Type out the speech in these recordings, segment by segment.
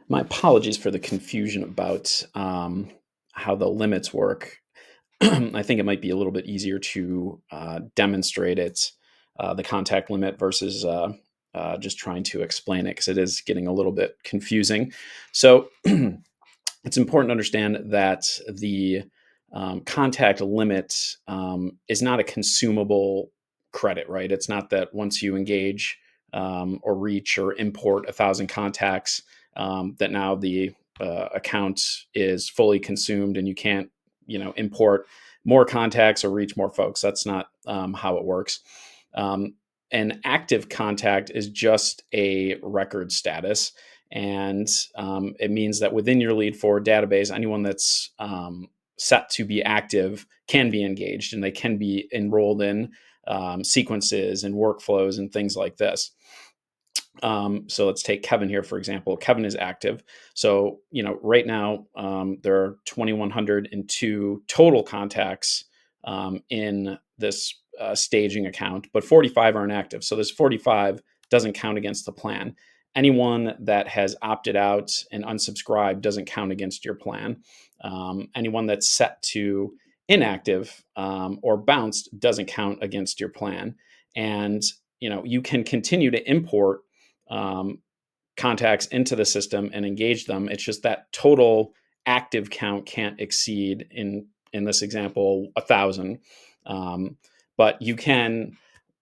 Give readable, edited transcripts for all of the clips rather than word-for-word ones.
My apologies for the confusion about how the limits work. I think it might be a little bit easier to demonstrate it, the contact limit versus just trying to explain it because it is getting a little bit confusing. So it's important to understand that the contact limit is not a consumable credit, right? It's not that once you engage or reach or import 1,000 contacts, that now the account is fully consumed and you can't, import more contacts or reach more folks. That's not how it works. Um, an active contact is just a record status. And it means that within your Leadfwd database, anyone that's set to be active can be engaged and they can be enrolled in sequences and workflows and things like this. So let's take Kevin here, for example. Kevin is active. So, right now there are 2,102 total contacts in this staging account, but 45 aren't active. So this 45 doesn't count against the plan. Anyone that has opted out and unsubscribed doesn't count against your plan. Anyone that's set to inactive or bounced doesn't count against your plan. And you can continue to import um, contacts into the system and engage them. It's just that total active count can't exceed in this example 1,000. But you can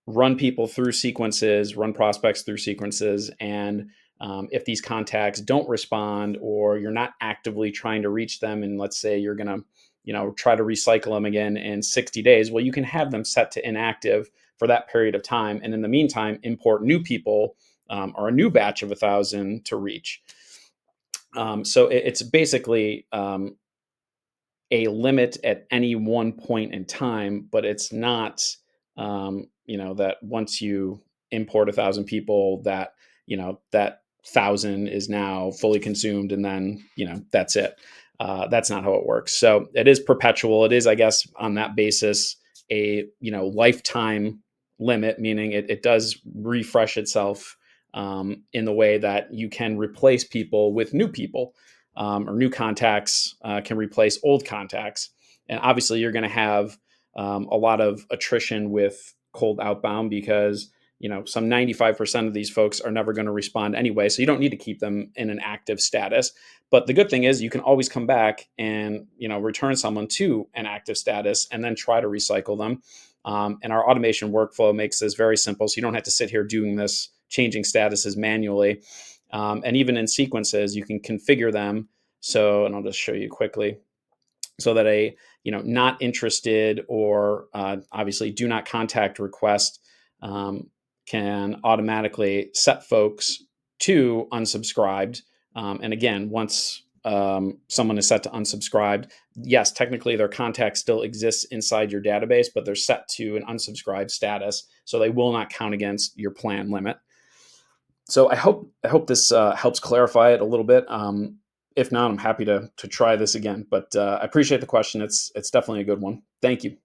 run people through sequences, run prospects through sequences, and if these contacts don't respond or you're not actively trying to reach them, and let's say you're gonna try to recycle them again in 60 days, well, you can have them set to inactive for that period of time, and in the meantime import new people or a new batch of 1,000 to reach. So it's basically a limit at any one point in time, but it's not, that once you import 1,000 people, that that 1,000 is now fully consumed, and then that's it. That's not how it works. So it is perpetual. It is, I guess, on that basis, a lifetime limit, meaning it does refresh itself in the way that you can replace people with new people, or new contacts can replace old contacts. And obviously, you're going to have a lot of attrition with cold outbound because some 95% of these folks are never going to respond anyway. So you don't need to keep them in an active status. But the good thing is you can always come back and return someone to an active status and then try to recycle them. And our automation workflow makes this very simple. So you don't have to sit here doing this, changing statuses manually. And even in sequences, you can configure them. So, and I'll just show you quickly, so that a not interested or obviously do not contact request can automatically set folks to unsubscribed. And again, once someone is set to unsubscribed, yes, technically their contact still exists inside your database, but they're set to an unsubscribed status, so they will not count against your plan limit. So I hope this helps clarify it a little bit. If not, I'm happy to try this again. But I appreciate the question. It's definitely a good one. Thank you.